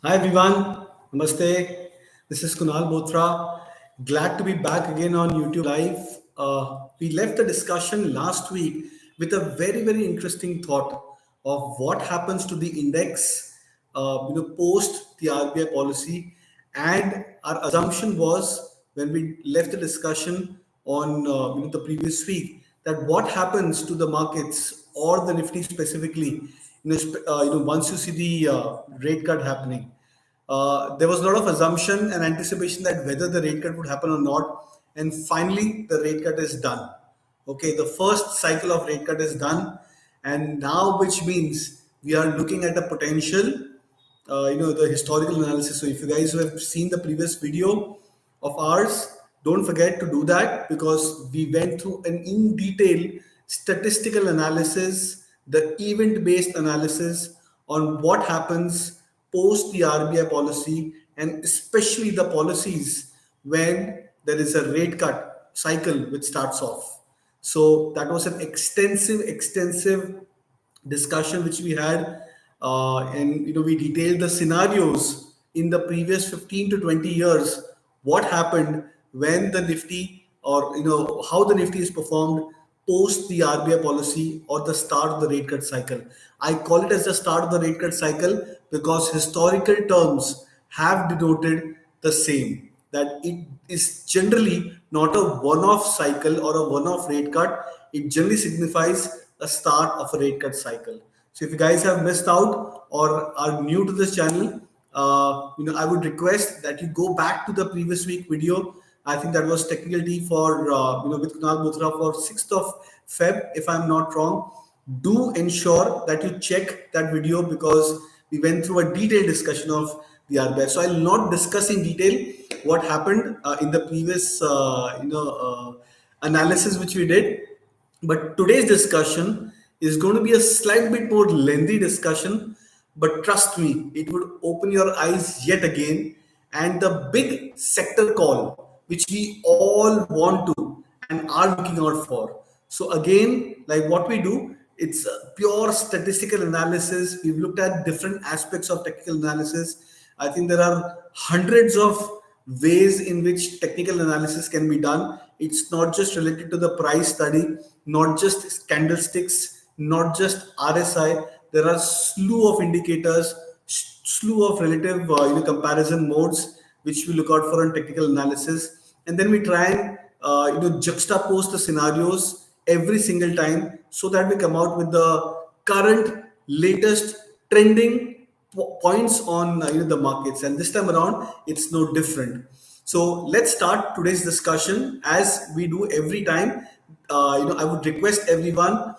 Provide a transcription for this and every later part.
Hi everyone, Namaste. This is Kunal Bothra. Glad to be back again on YouTube Live. We left the discussion last week with a very interesting thought of what happens to the index, post the RBI policy, and our assumption was when we left the discussion on the previous week that what happens to the markets or the Nifty specifically, once you see the rate cut happening. There was a lot of assumption and anticipation that whether the rate cut would happen or not. And finally, the rate cut is done. Okay, the first cycle of rate cut is done. And now, which means we are looking at a potential, the historical analysis. So if you guys have seen the previous video of ours, don't forget to do that because we went through an in detail statistical analysis, the event based analysis on what happens post the RBI policy and especially the policies when there is a rate cut cycle which starts off. So that was an extensive discussion which we had, and we detailed the scenarios in the previous 15 to 20 years. What happened when the Nifty, or how the Nifty is performed post the RBI policy or the start of the rate cut cycle. I call it as the start of the rate cut cycle because historical terms have denoted the same, that it is generally not a one-off cycle or a one-off rate cut. It generally signifies a start of a rate cut cycle. So if you guys have missed out or are new to this channel, I would request that you go back to the previous week video. I think that was technically for with Kunal Bothra for 6th of Feb, if I'm not wrong. Do ensure that you check that video because we went through a detailed discussion of the RBI. So I'll not discuss in detail what happened in the previous analysis which we did, but today's discussion is going to be a slight bit more lengthy discussion, but trust me, it would open your eyes yet again. And the big sector call, which we all want to and are looking out for. So again, like what we do, it's a pure statistical analysis. We've looked at different aspects of technical analysis. I think there are hundreds of ways in which technical analysis can be done. It's not just related to the price study, not just candlesticks, not just RSI. There are slew of indicators, slew of relative comparison modes which we look out for in technical analysis, and then we try and juxtapose the scenarios every single time so that we come out with the current latest trending points on the markets. And this time around it's no different. So let's start today's discussion as we do every time. I would request everyone,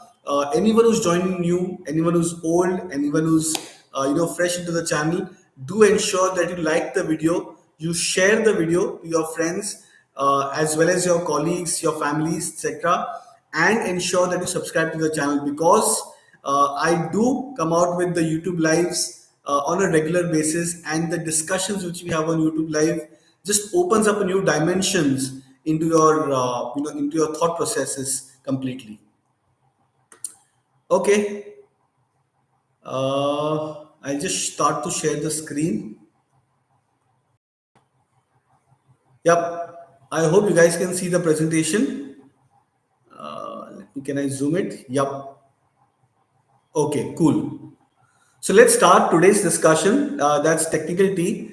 anyone who's joining new, anyone who's old, anyone who's fresh into the channel, do ensure that you like the video, you share the video to your friends, as well as your colleagues, your families, etc., and ensure that you subscribe to the channel because I do come out with the YouTube lives on a regular basis, and the discussions which we have on YouTube live just opens up a new dimensions into your into your thought processes completely. Okay, I'll just start to share the screen. Yep, I hope you guys can see the presentation. Can I zoom it? Yep. Okay, cool. So let's start today's discussion. That's technical T.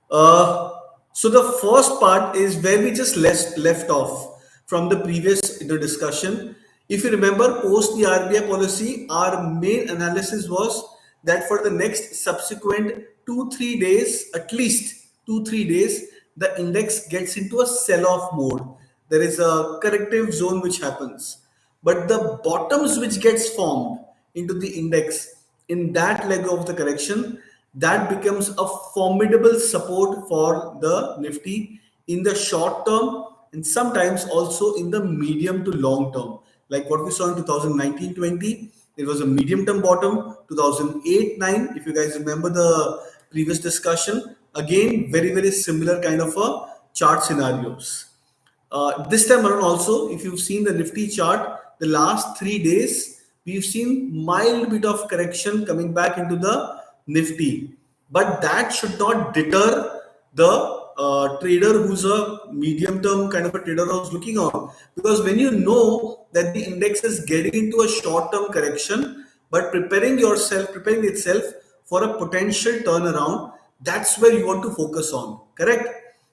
So the first part is where we just left off from the previous discussion. If you remember, post the RBI policy, our main analysis was that for the next subsequent 2-3 days, at least 2-3 days, the index gets into a sell-off mode. There is a corrective zone which happens, but the bottoms which gets formed into the index in that leg of the correction, that becomes a formidable support for the Nifty in the short term and sometimes also in the medium to long term. Like what we saw in 2019-20, it was a medium term bottom. 2008-9, if you guys remember the previous discussion, again very similar kind of a chart scenarios. This time around also, if you've seen the Nifty chart, the last 3 days, we've seen mild bit of correction coming back into the Nifty. but that should not deter the trader who's a medium term kind of a trader who's looking out. Because when you know that the index is getting into a short term correction, but preparing itself for a potential turnaround, that's where you want to focus on, correct?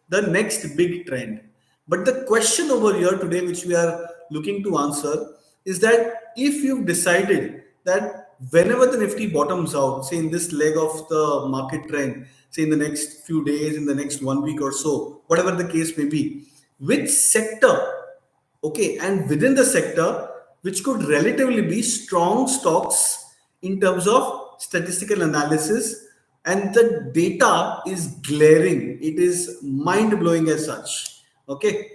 The next big trend. But the question over here today, which we are looking to answer, is that if you've decided that whenever the Nifty bottoms out, say in this leg of the market trend, say in the next few days, in the next 1 week or so, whatever the case may be, which sector, okay, and within the sector, which could relatively be strong stocks in terms of statistical analysis, and the data is glaring, it is mind blowing as such. Okay,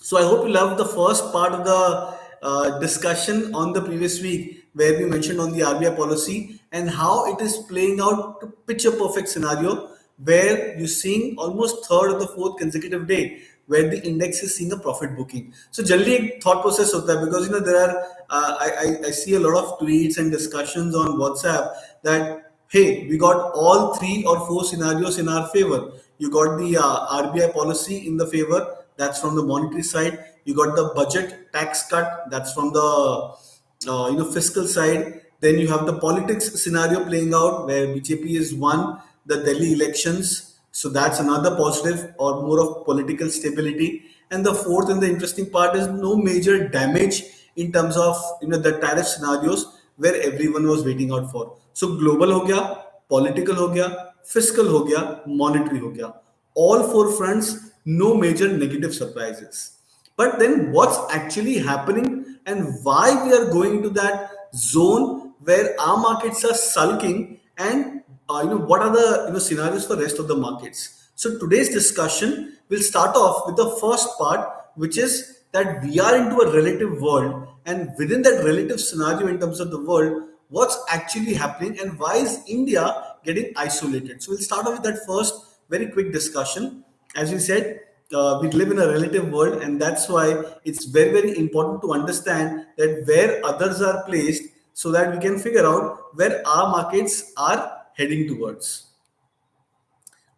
so I hope you loved the first part of the discussion on the previous week, where we mentioned on the RBI policy and how it is playing out to picture perfect scenario, where you're seeing almost third or the fourth consecutive day where the index is seeing a profit booking. So generally एक thought process होता है, because there are I see a lot of tweets and discussions on WhatsApp that hey, we got all three or four scenarios in our favor. You got the RBI policy in the favor, that's from the monetary side. You got the budget tax cut, that's from the fiscal side. Then you have the politics scenario playing out, where BJP has won the Delhi elections, so that's another positive or more of political stability. And the fourth and the interesting part is no major damage in terms of the tariff scenarios where everyone was waiting out for. So global हो गया, political हो गया, fiscal हो गया, monetary हो गया. All four fronts, no major negative surprises. But then what's actually happening and why we are going into that zone where our markets are sulking, and what are the scenarios for rest of the markets. So today's discussion will start off with the first part, which is that we are into a relative world, and within that relative scenario in terms of the world, what's actually happening and why is India getting isolated. So we'll start off with that first very quick discussion. As we said, we live in a relative world, and that's why it's very, very important to understand that where others are placed, so that we can figure out where our markets are heading towards.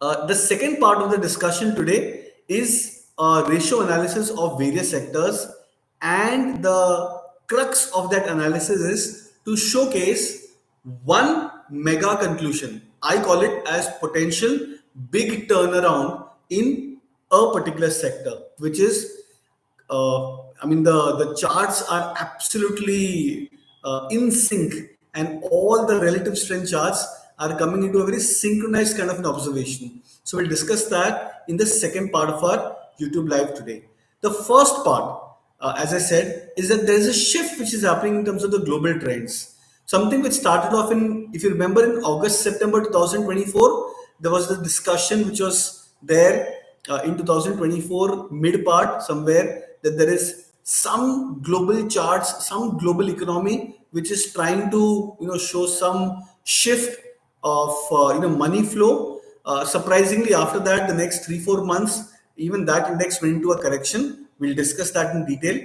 The second part of the discussion today is ratio analysis of various sectors, and the crux of that analysis is to showcase one mega conclusion. I call it as potential big turnaround in a particular sector, which is the charts are absolutely in sync, and all the relative strength charts are coming into a very synchronized kind of an observation. So we'll discuss that in the second part of our YouTube live today. The first part, as I said, is that there is a shift which is happening in terms of the global trends. Something which started off in, if you remember, in August, September 2024, there was the discussion which was there in 2024 mid part somewhere, that there is some global charts, some global economy which is trying to show some shift of money flow. Surprisingly, after that, the next 3-4 months, even that index went into a correction. We'll discuss that in detail.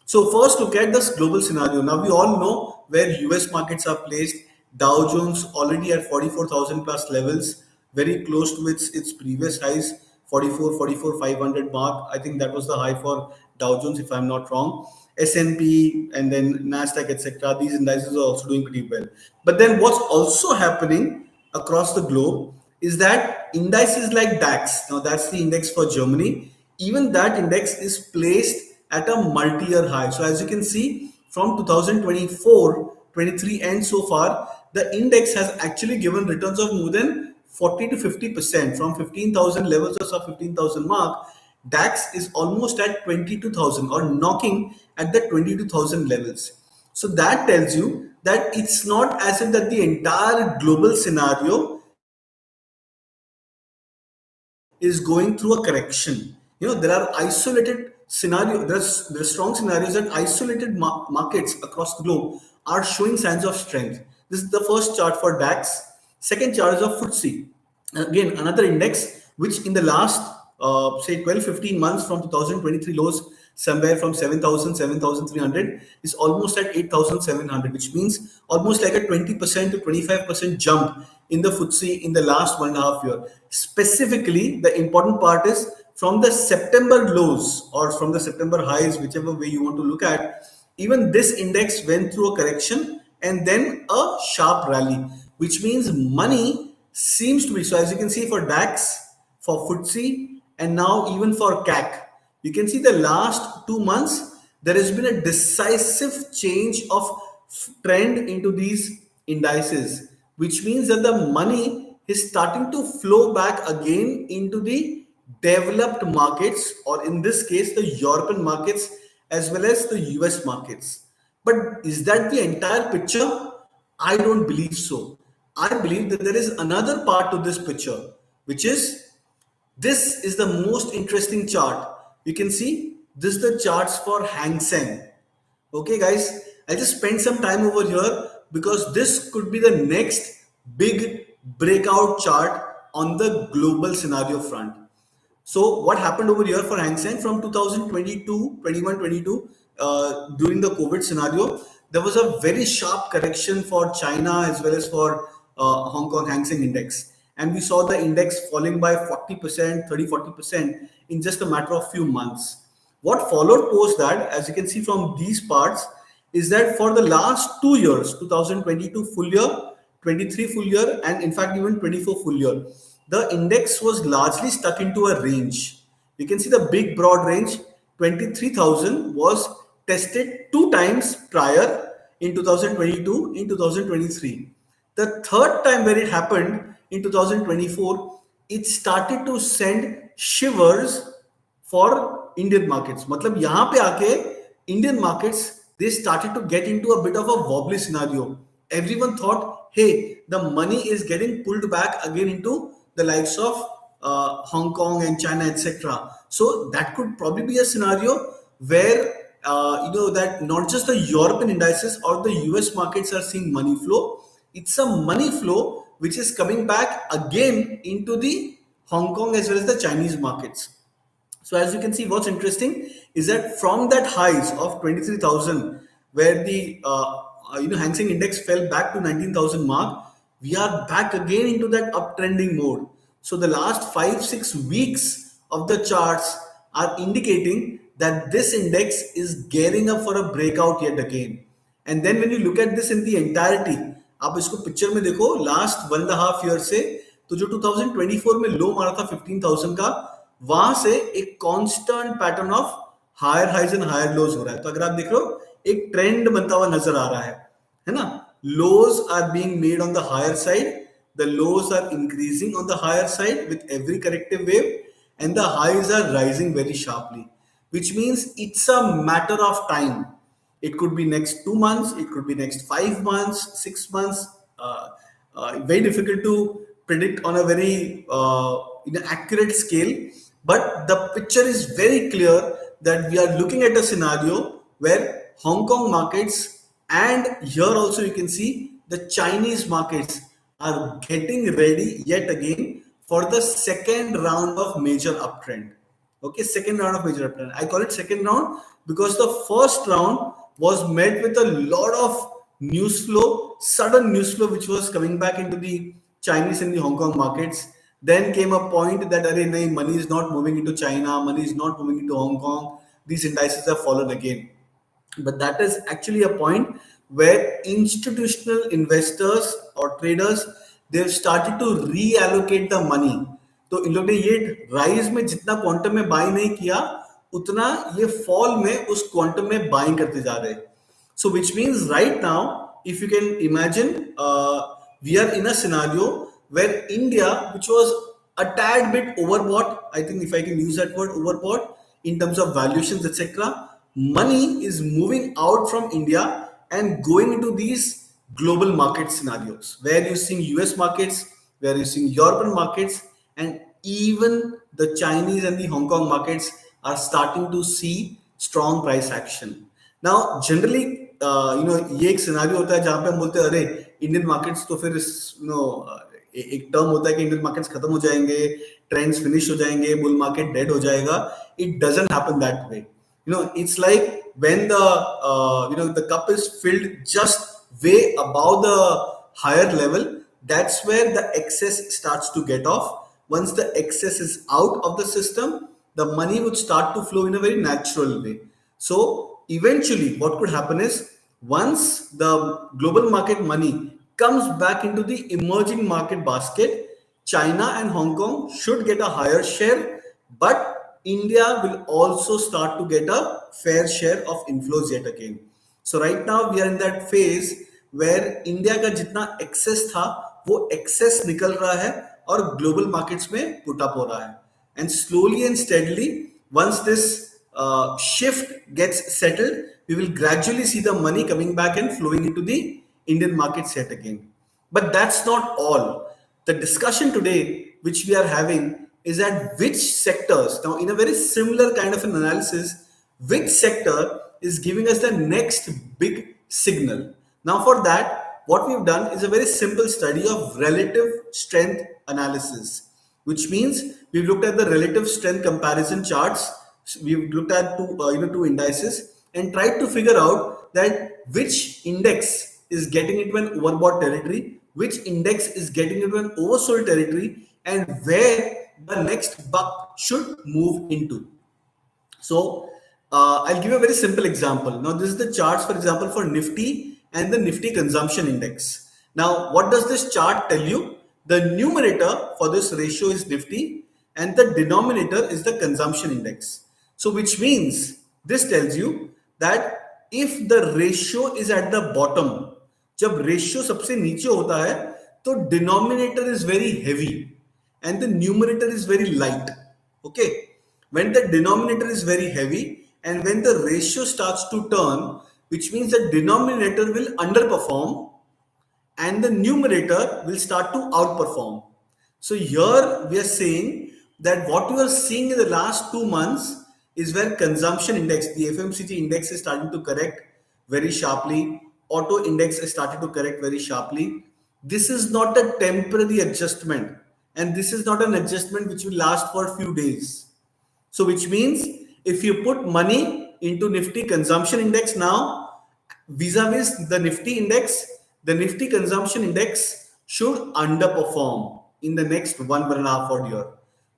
So first, look at this global scenario. Now we all know where US markets are placed. Dow Jones already at 44,000 plus levels, very close to its previous highs, 44, 500 mark. I think that was the high for Dow Jones, if I'm not wrong. S&P and then Nasdaq, etc. These indices are also doing pretty well. But then what's also happening across the globe is that indices like DAX, now that's the index for Germany, even that index is placed at a multi-year high. So as you can see, from 2024, 23 and so far, the index has actually given returns of more than 40 to 50%. From 15,000 levels or sub 15,000 mark, DAX is almost at 22,000 or knocking at the 22,000 levels. So that tells you that it's not as if that the entire global scenario is going through a correction. There are isolated scenarios, there's strong scenarios that isolated markets across the globe are showing signs of strength. This is the first chart for DAX. Second chart is of FTSE. Again, another index which in the last say 12-15 months, from 2023 lows somewhere from 7,000, 7,300, is almost at 8,700, which means almost like a 20% to 25% jump in the FTSE in the last 1.5 year. Specifically, the important part is from the September lows or from the September highs, whichever way you want to look at, even this index went through a correction and then a sharp rally, which means money seems to be. So as you can see for DAX, for FTSE, and now even for CAC, you can see the last 2 months there has been a decisive change of trend into these indices, which means that the money is starting to flow back again into the developed markets, or in this case, the European markets as well as the US markets. But is that the entire picture? I don't believe so. I believe that there is another part to this picture, which is this is the most interesting chart. You can see this is the charts for Hang Seng. Okay, guys, I just spent some time over here because this could be the next big breakout chart on the global scenario front. So what happened over here for Hang Seng from 2022, 21, 22, during the COVID scenario, there was a very sharp correction for China as well as for Hong Kong Hang Seng index. And we saw the index falling by 40%, 30, 40% in just a matter of few months. What followed post that, as you can see from these parts, is that for the last 2 years, 2022 full year, 23 full year, and in fact even 24 full year, the index was largely stuck into a range. You can see the big broad range, 23,000 was tested two times prior in 2022, in 2023. The third time where it happened in 2024, it started to send shivers for Indian markets. मतलब यहाँ पे आके Indian markets, they started to get into a bit of a wobbly scenario. Everyone thought, hey, the money is getting pulled back again into the likes of Hong Kong and China, etc. So that could probably be a scenario where that not just the European indices or the US markets are seeing money flow. It's a money flow which is coming back again into the Hong Kong as well as the Chinese markets. So as you can see, what's interesting is that from that highs of 23,000, where the Hang Seng index fell back to 19,000 mark, we are back again into that uptrending mode. So the last 5-6 weeks of the charts are indicating that this index is gearing up for a breakout yet again. And then when you look at this in the entirety, आप इसको picture में देखो, last 1.5 year से तो जो 2024 में लो मारा था 15,000 का, वहां से एक constant pattern of higher highs and higher lows हो रहा है. तो अगर आप देख रहे हो, एक ट्रेंड बनता हुआ नजर आ रहा है ना. Lows are being made on the higher side, the lows are increasing on the higher side with every corrective wave, and the highs are rising very sharply, which means it's a matter of time. It could be next 2 months, it could be next 5 months, 6 months. Very difficult to predict on a very accurate scale. But the picture is very clear that we are looking at a scenario where Hong Kong markets, and here also you can see the Chinese markets are getting ready yet again for the second round of major uptrend. Okay, second round of major uptrend. I call it second round because the first round was met with a lot of news flow, sudden news flow, which was coming back into the Chinese and the Hong Kong markets. Then came a point that money is not moving into China, money is not moving into Hong Kong. These indices have fallen again. But that is actually a point where institutional investors or traders, they've started to reallocate the money. तो इन लोग ने ये rise में जितना quantum में by नहीं किया, उतना ये फॉल में उस क्वांटम में बाइंग करते जा रहे हैं. So which means right now, if you can imagine, we are in a scenario where India, which was a tad bit overbought, I think if I can use that word, overbought in terms of valuations, etc., money is moving out from India and going into these global market scenarios where you're seeing US markets, where you're seeing European markets, and even the Chinese and the Hong Kong markets are starting to see strong price action. Now, generally, ये एक scenario होता है जहां पे हम बोलते हैं, अरे इंडियन मार्केट्स तो फिर एक टर्म होता है कि इंडियन मार्केट्स खत्म हो जाएंगे, ट्रेंड्स फिनिश हो जाएंगे, बुल मार्केट डेड हो जाएगा. It doesn't happen that way. It's like when the cup is filled just way above the higher level, that's where the excess starts to get off. Once the excess is out of the system, the money would start to flow in a very natural way. So eventually, what could happen is once the global market money comes back into the emerging market basket, China and Hong Kong should get a higher share, but India will also start to get a fair share of inflows yet again. So right now we are in that phase where India का जितना access था वो access निकल रहा है और global markets में put up हो रहा है and slowly and steadily once this shift gets settled we will gradually see the money coming back and flowing into the Indian market set again. But that's not all. The discussion today which we are having is at which sectors, now in a very similar kind of an analysis, which sector is giving us the next big signal. Now for that, what we've done is a very simple study of relative strength analysis, which means we've looked at the relative strength comparison charts. We've looked at two indices and tried to figure out that which index is getting into an overbought territory, which index is getting into an oversold territory, and where the next buck should move into. So I'll give you a very simple example. Now this is the charts, for example, for Nifty and the Nifty consumption index. Now what does this chart tell you? The numerator for this ratio is Nifty and the denominator is the consumption index. So which means this tells you that if the ratio is at the bottom, जब ratio सबसे नीचे होता है तो denominator is very heavy and the numerator is very light. Okay, when the denominator is very heavy and when the ratio starts to turn, which means the denominator will underperform and the numerator will start to outperform. So here we are saying that what you are seeing in the last 2 months is where consumption index, the FMCG index is starting to correct very sharply. Auto index is starting to correct very sharply. This is not a temporary adjustment and this is not an adjustment which will last for a few days. So which means if you put money into Nifty consumption index now, vis-a-vis the Nifty consumption index should underperform in the next 1.5 odd year.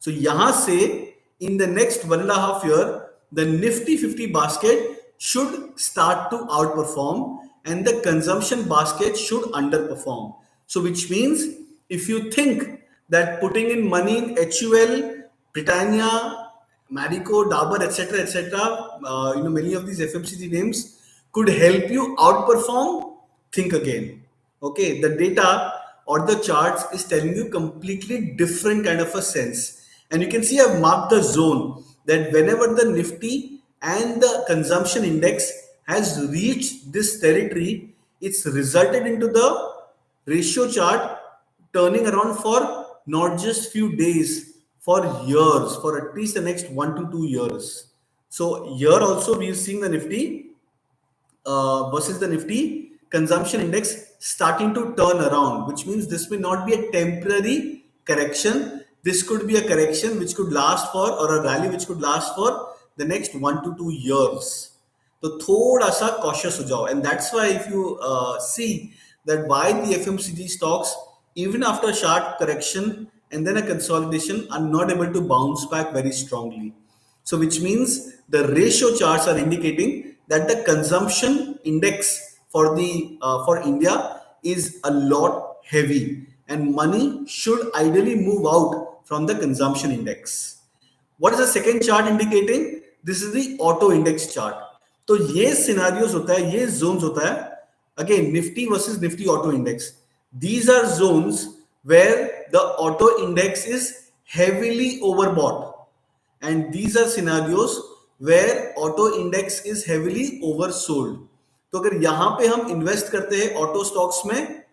So yahan se in the next 1.5 year, the Nifty 50 basket should start to outperform and the consumption basket should underperform. So which means if you think that putting in money in HUL, Britannia, Marico, Dabur, etc., many of these FMCG names could help you outperform, think again. Okay, the data or the charts is telling you completely different kind of a sense. And you can see I've marked the zone that whenever the Nifty and the consumption index has reached this territory, it's resulted into the ratio chart turning around for not just few days, for years, for at least the next 1 to 2 years. So here also we are seeing the Nifty versus the Nifty consumption index starting to turn around, which means this may not be a temporary correction. This could be a correction which could last for, or a rally which could last for the next 1 to 2 years. तो थोड़ा सा cautious हो जाओ, and that's why if you see that why the FMCG stocks, even after a sharp correction and then a consolidation, are not able to bounce back very strongly. So which means the ratio charts are indicating that the consumption index for the for India is a lot heavy and money should ideally move out from the consumption index. What is the second chart indicating? This is the auto index chart. तो ये scenarios होता है, ये Jones होता है. Again, Nifty versus Nifty auto index. These are zones where the auto index is heavily overbought, and these are scenarios where auto index is heavily oversold. तो अगर यहाँ पे हम इन्वेस्ट करते हैं ऑटो स्टॉक्स में,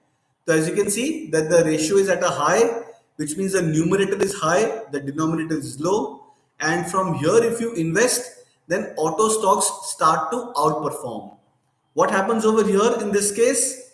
तो as you can see that the ratio is at a high, which means the numerator is high, the denominator is low, and from here if you invest, then auto stocks start to outperform. What happens over here in this case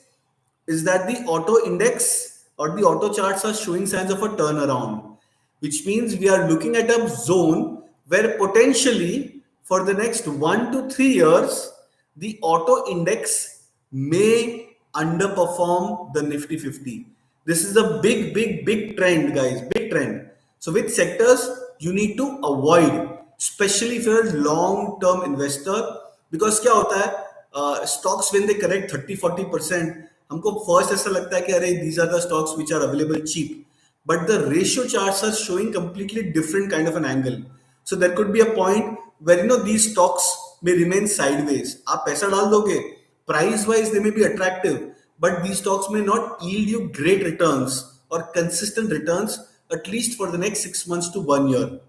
is that the auto index or the auto charts are showing signs of a turnaround, which means we are looking at a zone where potentially for the next 1 to 3 years, the auto index may underperform the Nifty 50. This is a big trend, guys. Big trend. So which sectors you need to avoid, especially if you're a long-term investor, because क्या होता है, stocks when they correct 30-40%, हमको first ऐसा लगता है कि अरे these are the stocks which are available cheap, but the ratio charts are showing completely different kind of an angle. So there could be a point where these stocks may remain sideways. आप पैसा डाल दोगे, price wise they may be attractive, but these stocks may not yield you great returns or consistent returns at least for the next 6 months to 1 year,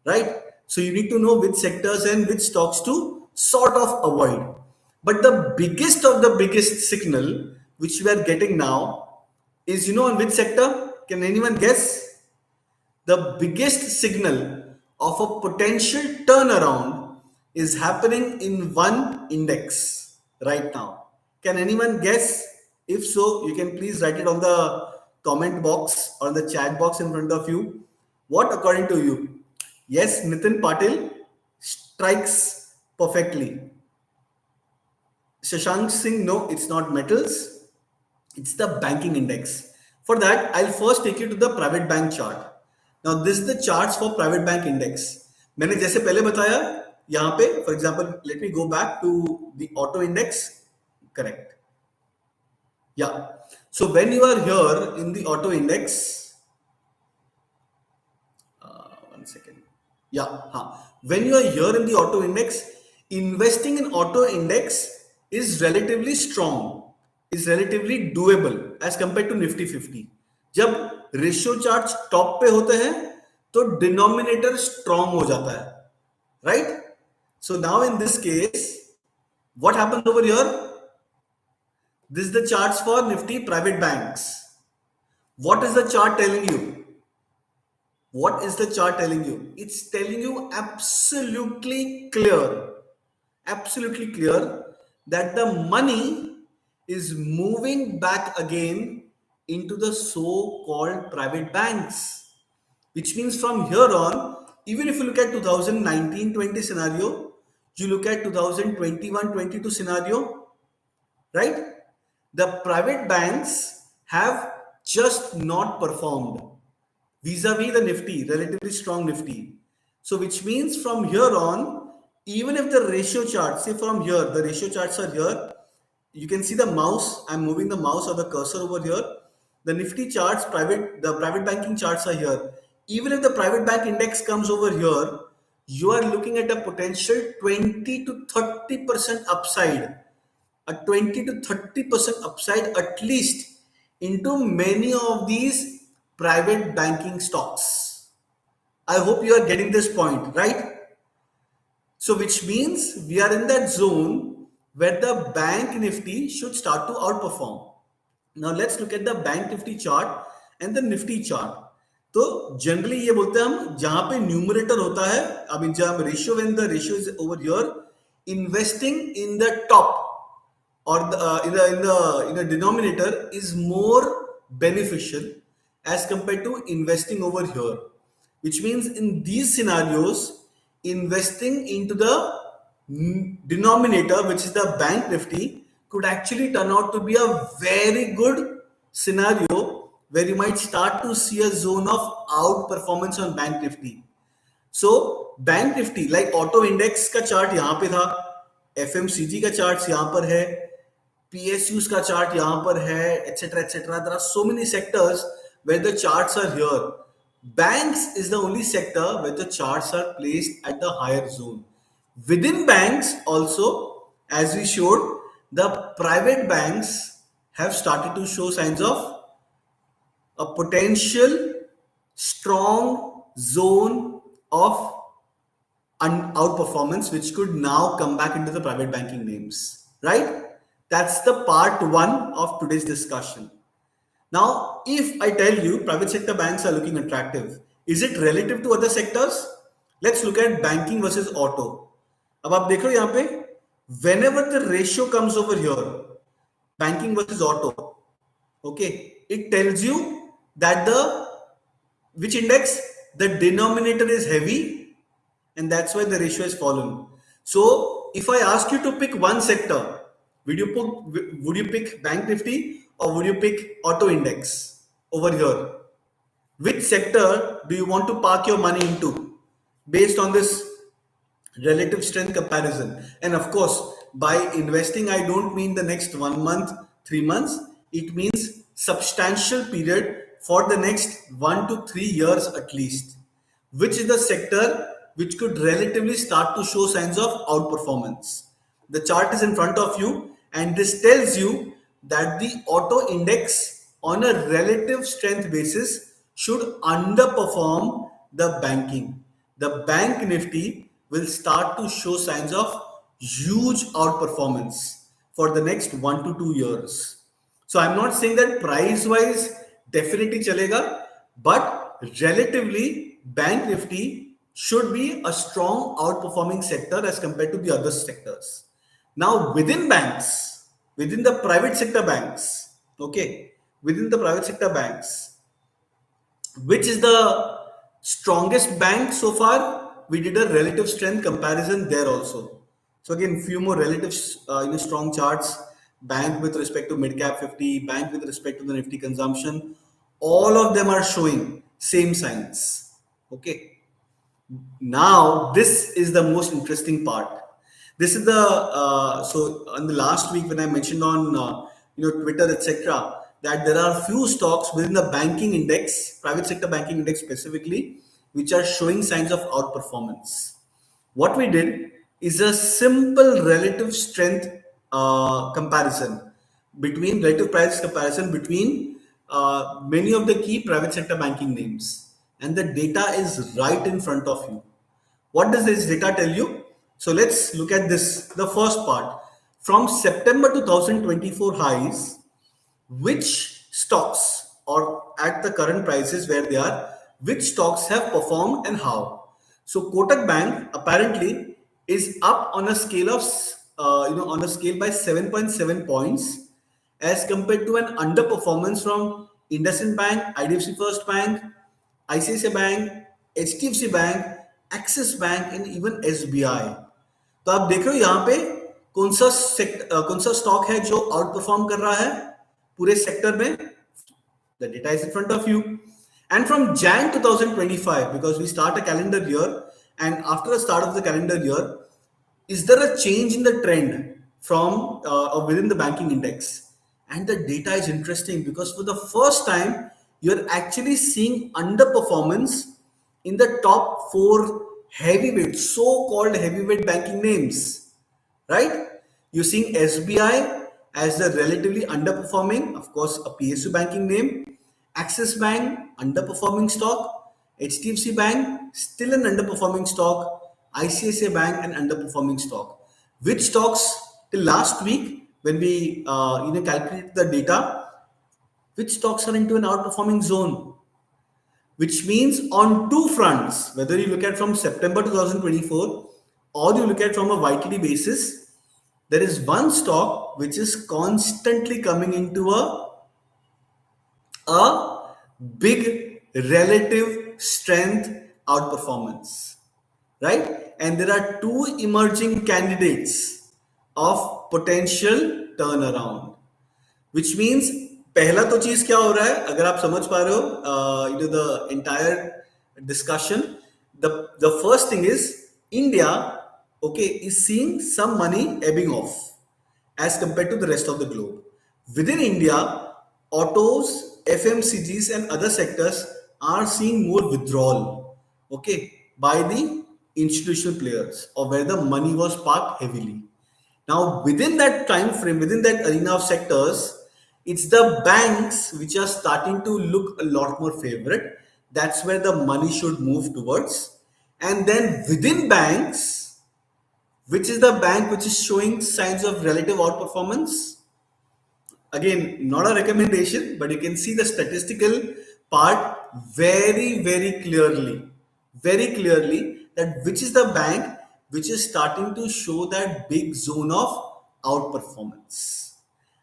right? So you need to know which sectors and which stocks to sort of avoid. But the biggest of the biggest signal which we are getting now is, on which sector? Can anyone guess? The biggest signal of a potential turnaround is happening in one index right now. Can anyone guess? If so, you can please write it on the comment box or the chat box in front of you. What according to you? Yes, Nitin Patil strikes perfectly. Shashank Singh, no, it's not metals. It's the banking index. For that, I'll first take you to the private bank chart. Now, this is the charts for private bank index. मैंने जैसे पहले बताया यहाँ पे, for example, let me go back to the auto index. Correct. Yeah. So when you are here in the auto index, one second. Yeah. When you are here in the auto index, investing in auto index is relatively strong, is relatively doable as compared to Nifty 50. जब ratio chart top पे होते हैं तो denominator strong हो जाता है, right? So now in this case what happens over here? This is the charts for Nifty private banks. What is the chart telling you? What is the chart telling you? It's telling you absolutely clear that the money is moving back again into the so-called private banks, which means from here on, even if you look at 2019-20 scenario, you look at 2021-22 scenario, right? The private banks have just not performed vis-a-vis the Nifty, relatively strong Nifty. So which means from here on, even if the ratio chart, say from here, the ratio charts are here, you can see the mouse, I'm moving the mouse or the cursor over here. The Nifty charts, the private banking charts are here. Even if the private bank index comes over here, you are looking at a potential 20 to 30% upside, a 20 to 30% upside at least into many of these private banking stocks. I hope you are getting this point, right? So which means we are in that zone where the bank Nifty should start to outperform. Now let's look at the bank Nifty chart and the Nifty chart. तो generally ये बोलते हैं हम जहां पे numerator होता है, I mean जहां ratio when the ratio is over here, investing in the top or in the denominator is more beneficial as compared to investing over here, which means in these scenarios investing into the denominator, which is the bank Nifty, could actually turn out to be a very good scenario where you might start to see a zone of outperformance on bank Nifty. So bank Nifty like auto index का chart यहाँ पे था, FMCG का chart यहाँ पर है, PSUs का chart यहाँ पर है, etc etc. There are so many sectors where the charts are here. Banks is the only sector where the charts are placed at the higher zone. Within banks also, as we showed, the private banks have started to show signs of a potential strong zone of outperformance, which could now come back into the private banking names, right? That's the part one of today's discussion. Now, if I tell you private sector banks are looking attractive, is it relative to other sectors? Let's look at banking versus auto. अब आप देख रहे हो यहाँ पे, whenever the ratio comes over here, banking versus auto, okay, it tells you that which index, the denominator is heavy, and that's why the ratio has fallen. So if I ask you to pick one sector, would you pick bank nifty or would you pick auto index? over here. Which sector do you want to park your money into based on this relative strength comparison? And of course, by investing, I don't mean the next 1 month, 3 months. It means substantial period for the next 1 to 3 years at least. Which is the sector which could relatively start to show signs of outperformance? The chart is in front of you, and this tells you that the auto index on a relative strength basis should underperform the banking. The bank nifty will start to show signs of huge outperformance for the next 1 to 2 years. So I'm not saying that price wise definitely chalega, but relatively bank nifty should be a strong outperforming sector as compared to the other sectors. Now within banks, within the private sector banks, okay, within the private sector banks, which is the strongest bank so far? We did a relative strength comparison there also. So again, few more relative strong charts. Bank with respect to mid cap 50, bank with respect to the nifty consumption, all of them are showing same signs. Okay. Now this is the most interesting part. This is the so on the last week when I mentioned on Twitter, etc., that there are few stocks within the banking index, private sector banking index specifically, which are showing signs of outperformance. What we did is a simple relative strength comparison between relative price comparison between many of the key private sector banking names, and the data is right in front of you. What does this data tell you? So let's look at this. The first part, from September 2024 highs, which stocks, or at the current prices where they are, which stocks have performed and how? So Kotak Bank apparently is up on a scale of on a scale by 7.7 points as compared to an underperformance from IndusInd Bank, IDFC First Bank, ICICI Bank, HDFC Bank, Axis Bank and even SBI. तो आप देख रहे हो यहाँ पे कौन सा stock है जो आउट परफॉर्म कर रहा है पूरे सेक्टर में. The data is in front of you. And from Jan 2025, because we start a calendar year, and after the start of the calendar year, is there a change in the trend from or within the banking index? And the data is interesting because for the first time, you're actually seeing underperformance in the top four heavyweight, so-called heavyweight banking names, right? You're seeing SBI as the relatively underperforming, of course, a PSU banking name. Axis Bank, underperforming stock. HDFC Bank, still an underperforming stock. ICICI Bank, an underperforming stock. Which stocks till last week, when we calculate the data, which stocks are into an outperforming zone? Which means on two fronts, whether you look at from September 2024 or you look at from a YTD basis, there is one stock which is constantly coming into a big relative strength outperformance, right? And there are two emerging candidates of potential turnaround, which means पहला तो चीज क्या हो रहा है अगर आप समझ पा रहे हो the entire discussion, the first thing is India, okay, is seeing some money ebbing off as compared to the rest of the globe. Within India, autos, FMCGs and other sectors are seeing more withdrawal, okay, by the institutional players or where the money was parked heavily. Now, within that time frame, within that arena of sectors, it's the banks which are starting to look a lot more favorite. That's where the money should move towards. And then within banks, which is the bank which is showing signs of relative outperformance? Again, not a recommendation, but you can see the statistical part very clearly that which is the bank which is starting to show that big zone of outperformance.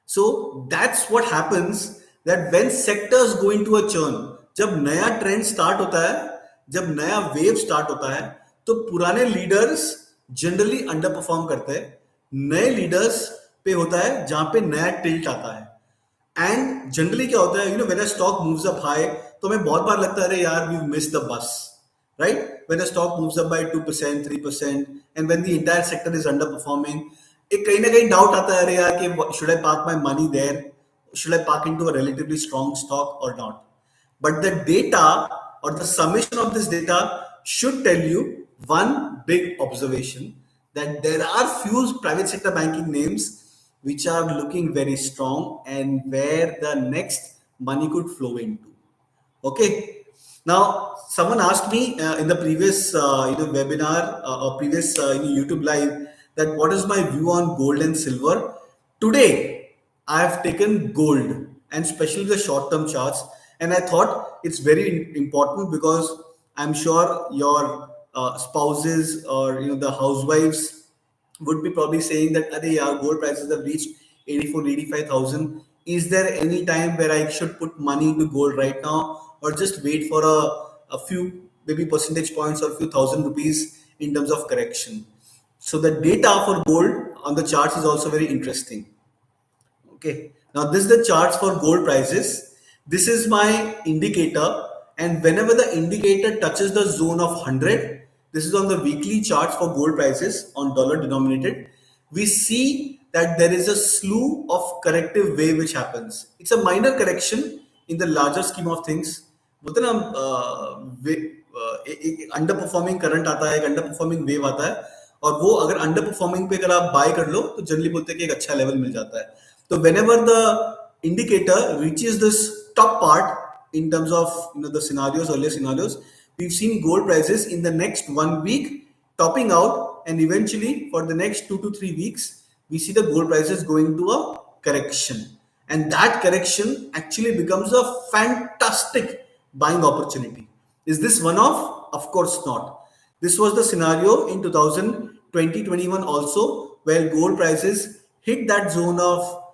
So that's what happens, that when sectors go into a churn, जब नया trend start होता है, जब नया wave start होता है, तो पुराने लीडर्स जनरली अंडर परफॉर्म करते हैं, नए लीडर्स पे होता है जहां पे नया टिल्ट आता है. एंड जनरली क्या होता है, when a stock moves up high, तो हमें बहुत बार लगता है अरे यार we miss the bus, right? When a stock moves up by 2% 3% and when the entire sector is underperforming, एक कहीं ना कहीं डाउट आता है अरे यार कि should I park my money there, should I park into a relatively strong stock or not? But the data or the summation of this data should tell you one big observation, that there are few private sector banking names which are looking very strong and where the next money could flow into. Okay. Now, someone asked me in the previous webinar or previous YouTube live, that what is my view on gold and silver. Today, I have taken gold and especially the short-term charts, and I thought it's very important because I'm sure your spouses or the housewives would be probably saying that Are, yeah, gold prices have reached 84, 85,000. Is there any time where I should put money into gold right now, or just wait for a few maybe percentage points or a few thousand rupees in terms of correction? So the data for gold on the charts is also very interesting. Okay. Now this is the charts for gold prices. This is my indicator, and whenever the indicator touches the zone of 100, this is on the weekly charts for gold prices on dollar denominated. We see that there is a slew of corrective wave which happens. It's a minor correction in the larger scheme of things. बोलते हैं ना एक under performing current आता है, एक under performing wave आता है, और वो अगर अंडर परफॉर्मिंग पे अगर आप बाय कर लो तो जनरली बोलते हैं कि एक अच्छा लेवल मिल जाता है. तो whenever the indicator reaches this top part in terms of the scenarios, earlier scenarios, we've seen gold prices in the next 1 week topping out, and eventually for the next 2 to 3 weeks we see the gold prices going to a correction, and that correction actually becomes a fantastic buying opportunity. Is this one off? Of course not. This was the scenario in 2020-21 also, where gold prices hit that zone of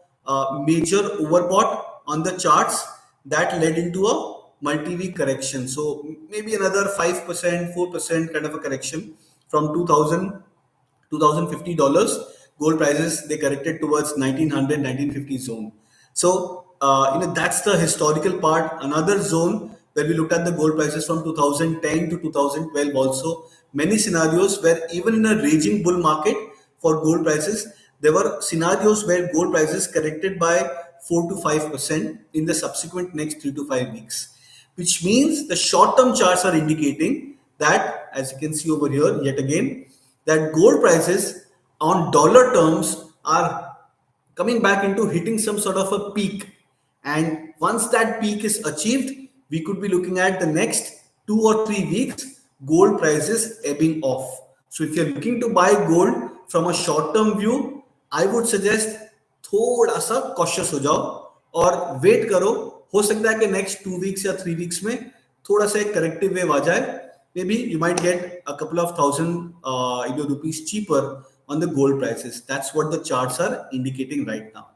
major overbought on the charts that led into a multi-week correction. So maybe another 5%, 4% kind of a correction from 2050 dollars. Gold prices, they corrected towards 1900, 1950 zone. So that's the historical part. Another zone where we looked at the gold prices from 2010 to 2012 also, many scenarios where even in a raging bull market for gold prices, there were scenarios where gold prices corrected by 4 to 5% in the subsequent next 3 to 5 weeks, which means the short term charts are indicating that, as you can see over here yet again, that gold prices on dollar terms are coming back into hitting some sort of a peak. And once that peak is achieved, we could be looking at the next 2 or 3 weeks gold prices ebbing off. So if you're looking to buy gold from a short term view, I would suggest थोड़ा सा cautious हो जाओ और wait करो. हो सकता है कि नेक्स्ट 2 वीक्स या 3 वीक्स में थोड़ा सा एक करेक्टिव वेव आ जाए. Maybe you might get a couple of thousand rupees cheaper on the gold prices. That's what the charts are indicating right now.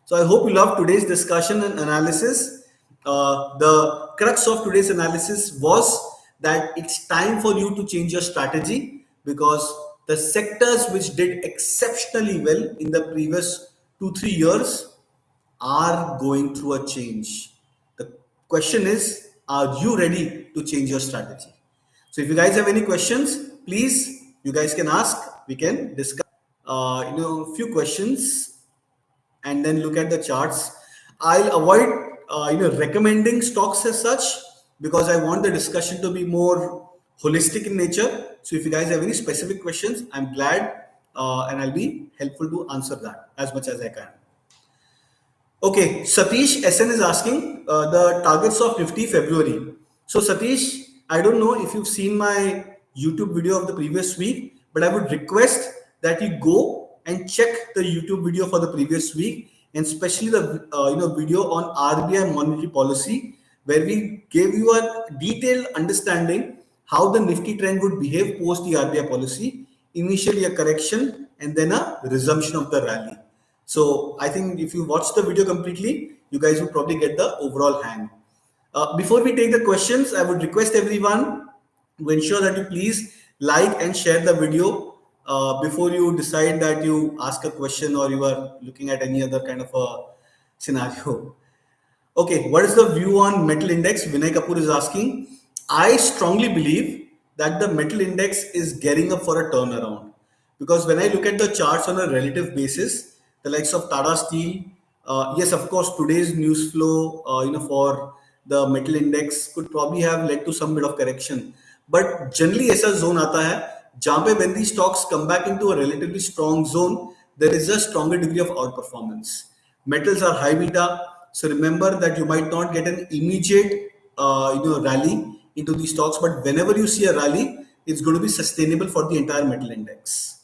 So I hope you love today's discussion and analysis. The crux of today's analysis was that it's time for you to change your strategy, because the sectors which did exceptionally well in the previous 2 3 years are going through a change. The question is, are you ready to change your strategy? So if you guys have any questions, please, you guys can ask. We can discuss, few questions and then look at the charts. I'll avoid, recommending stocks as such, because I want the discussion to be more holistic in nature. So if you guys have any specific questions, I'm glad and I'll be helpful to answer that as much as I can. Okay, Satish SN is asking the targets of Nifty February. So Satish, I don't know if you've seen my YouTube video of the previous week, but I would request that you go and check the YouTube video for the previous week, and especially the video on RBI monetary policy, where we gave you a detailed understanding how the Nifty trend would behave post the RBI policy, initially a correction and then a resumption of the rally. So I think if you watch the video completely, you guys will probably get the overall hang. Before we take the questions, I would request everyone to ensure that you please like and share the video before you decide that you ask a question or you are looking at any other kind of a scenario. Okay, what is the view on metal index? Vinay Kapoor is asking. I strongly believe that the metal index is gearing up for a turnaround because when I look at the charts on a relative basis, the likes of Tata Steel, yes, of course, today's news flow, for the metal index could probably have led to some bit of correction. But generally, ऐसा zone आता है जहाँ पे when these stocks come back into a relatively strong zone, there is a stronger degree of outperformance. Metals are high beta, so remember that you might not get an immediate rally into these stocks, but whenever you see a rally, it's going to be sustainable for the entire metal index.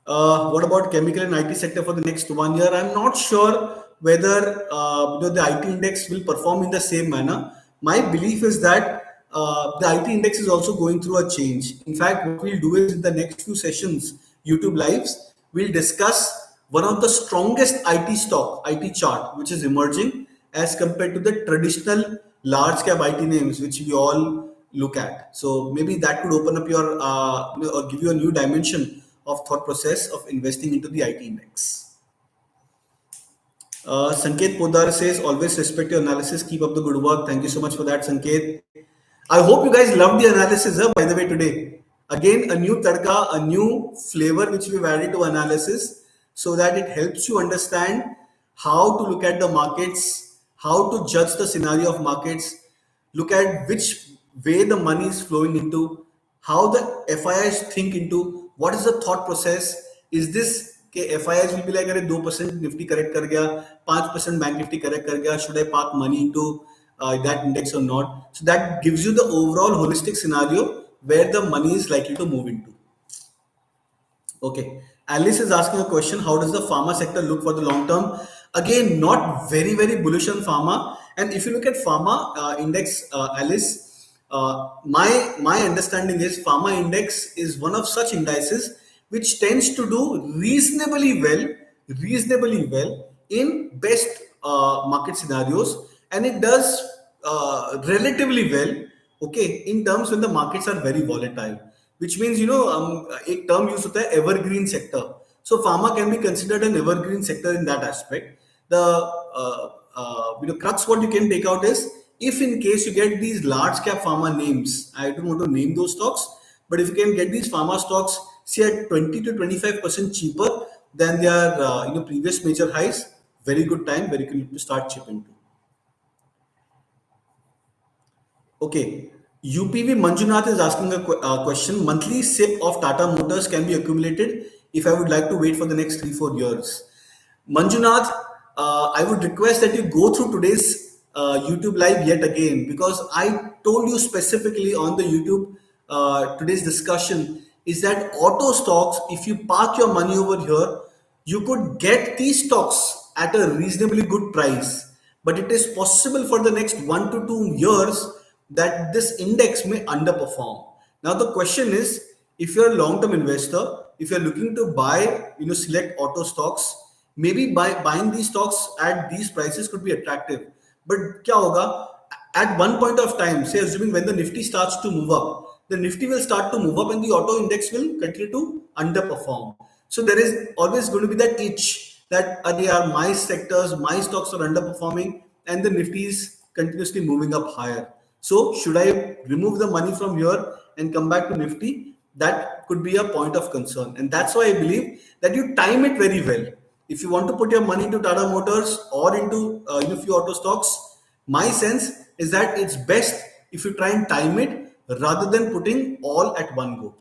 What about chemical and IT sector for the next 1 year? I'm not sure whether the IT index will perform in the same manner. My belief is that the IT index is also going through a change. In fact, what we'll do is in the next few sessions, YouTube lives, we'll discuss one of the strongest IT stock, IT chart, which is emerging as compared to the traditional large cap IT names, which we all look at. So maybe that could open up your, or give you a new dimension of thought process of investing into the IT index. Sanket Podar says, always respect your analysis. Keep up the good work. Thank you so much for that, Sanket. I hope you guys love the analysis, by the way, today. Again, a new tadka, a new flavor which we've added to analysis so that it helps you understand how to look at the markets, how to judge the scenario of markets, look at which way the money is flowing into, how the FIIs think into, what is the thought process. Is this कि FIIs will be like अरे 2% Nifty correct कर गया 5% bank Nifty correct कर गया should I park money into that index or not? So that gives you the overall holistic scenario where the money is likely to move into. Okay. Alice is asking a question. How does the pharma sector look for the long term? Again, not very, very bullish on pharma. And if you look at pharma index, Alice, my understanding is pharma index is one of such indices which tends to do reasonably well in best market scenarios, and it does relatively well, okay, in terms when the markets are very volatile, which means एक term use होता है evergreen sector. So pharma can be considered an evergreen sector in that aspect. The crux what you can take out is, if in case you get these large cap pharma names, I don't want to name those stocks, but if you can get these pharma stocks say at 20 to 25% cheaper than their previous major highs, very good time, very good to start chipping to. Okay. UPV Manjunath is asking a question. Monthly SIP of Tata Motors can be accumulated if I would like to wait for the next 3-4 years. Manjunath, I would request that you go through today's YouTube live yet again, because I told you specifically on the YouTube today's discussion is that auto stocks, if you park your money over here, you could get these stocks at a reasonably good price, but it is possible for the next 1 to 2 years that this index may underperform. Now the question is, if you're a long-term investor, if you're looking to buy, select auto stocks, maybe buying these stocks at these prices could be attractive. But क्या होगा? At one point of time, say assuming when the Nifty starts to move up, the Nifty will start to move up and the auto index will continue to underperform. So there is always going to be that itch that they are my sectors, my stocks are underperforming, and the Nifty is continuously moving up higher. So should I remove the money from here and come back to Nifty? That could be a point of concern. And that's why I believe that you time it very well. If you want to put your money into Tata Motors or into few auto stocks, my sense is that it's best if you try and time it rather than putting all at one go.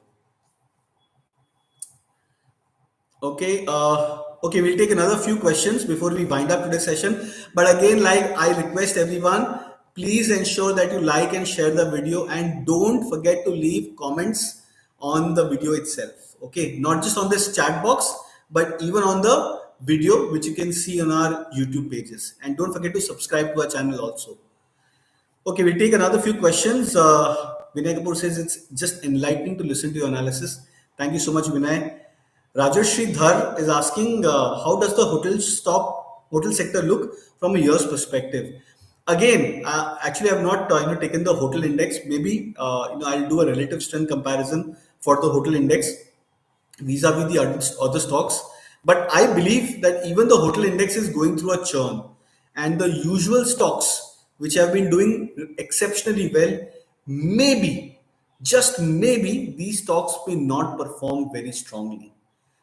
Okay, we'll take another few questions before we wind up today's session. But again, like I request everyone, please ensure that you like and share the video, and don't forget to leave comments on the video itself. Okay, not just on this chat box, but even on the video, which you can see on our YouTube pages. And don't forget to subscribe to our channel also. Okay, we'll take another few questions. Vinay Kapoor says it's just enlightening to listen to your analysis. Thank you so much, Vinay. Rajashri Dhar is asking, how does the hotel sector look from a year's perspective? Again, actually, I've not taken the hotel index. Maybe I'll do a relative strength comparison for the hotel index vis-a-vis the other stocks. But I believe that even the hotel index is going through a churn. and the usual stocks which have been doing exceptionally well, maybe, just maybe, these stocks may not perform very strongly.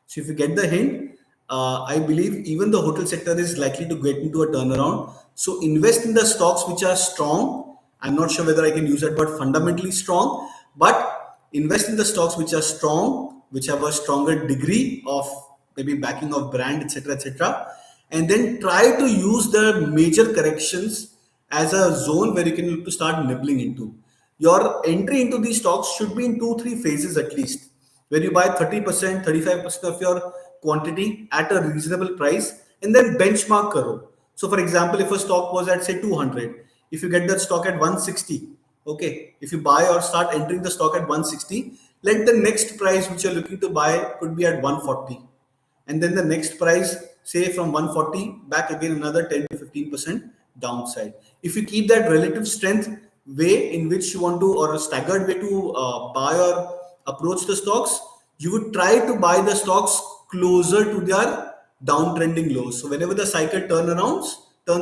So if you get the hint, I believe even the hotel sector is likely to get into a turnaround. So invest in the stocks which are strong. I'm not sure whether I can use that word fundamentally strong, but invest in the stocks which are strong, which have a stronger degree of maybe backing of brand, etc., etc., and then try to use the major corrections as a zone where you can look to start nibbling into. Your entry into these stocks should be in 2 3 phases at least, where you buy 30%, 35% of your quantity at a reasonable price and then benchmark karo. So for example, if a stock was at say 200, if you get that stock at 160, okay, if you buy or start entering the stock at 160, let the next price which you're looking to buy could be at 140, and then the next price say from 140 back again another 10 to 15% downside. If you keep that relative strength way in which you want to, or a staggered way to buy or approach the stocks, you would try to buy the stocks closer to their downtrending lows. So whenever the cycle turns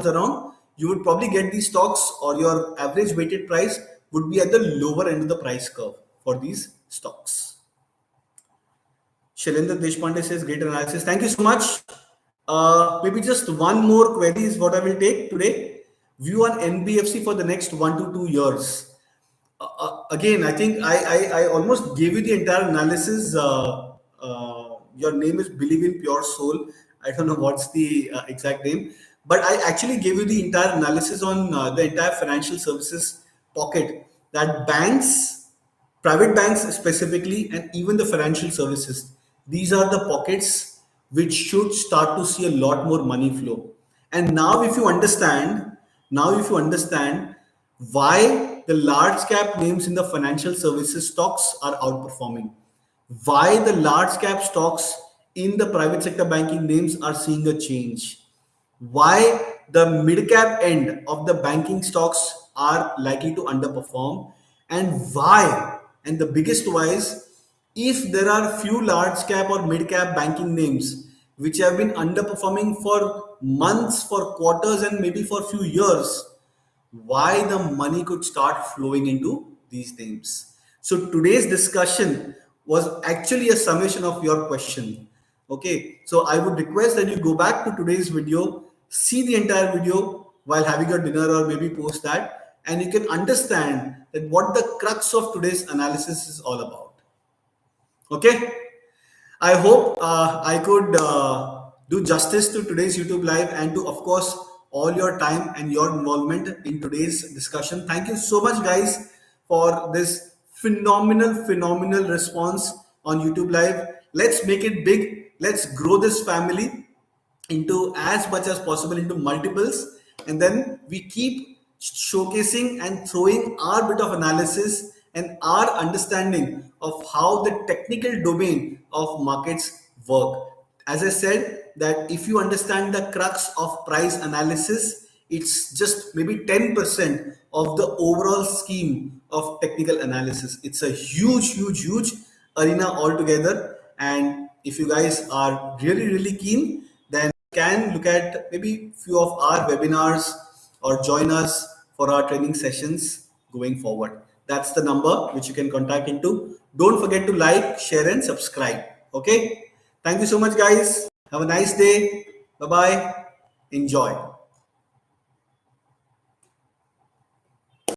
around, you would probably get these stocks, or your average weighted price would be at the lower end of the price curve for these stocks. Shailendra Deshpande says, great analysis. Thank you so much. Maybe just one more query is what I will take today. View on NBFC for the next 1 to 2 years. Again, I think I almost gave you the entire analysis. Your name is Believe in Pure Soul. I don't know what's the exact name, but I actually gave you the entire analysis on the entire financial services pocket, that banks, private banks specifically, and even the financial services, these are the pockets which should start to see a lot more money flow. And now if you understand why the large cap names in the financial services stocks are outperforming, why the large cap stocks in the private sector banking names are seeing a change, why the mid cap end of the banking stocks are likely to underperform, and why, and the biggest why is, if there are few large cap or mid cap banking names which have been underperforming for months, for quarters, and maybe for few years, why the money could start flowing into these names. So today's discussion was actually a summation of your question. Okay, so I would request that you go back to today's video, see the entire video while having your dinner or maybe post that, and you can understand that what the crux of today's analysis is all about. Okay, I hope I could do justice to today's YouTube live, and to, of course, all your time and your involvement in today's discussion. Thank you so much, guys, for this phenomenal response on YouTube live. Let's make it big. Let's grow this family into as much as possible into multiples, and then we keep showcasing and throwing our bit of analysis and our understanding of how the technical domain of markets work. As I said, that if you understand the crux of price analysis, it's just maybe 10% of the overall scheme of technical analysis. It's a huge arena altogether. And if you guys are really keen, then can look at maybe few of our webinars or join us for our training sessions going forward. That's the number which you can contact into. Don't forget to like, share, and subscribe. Okay. Thank you so much, guys. Have a nice day. Bye bye. Enjoy.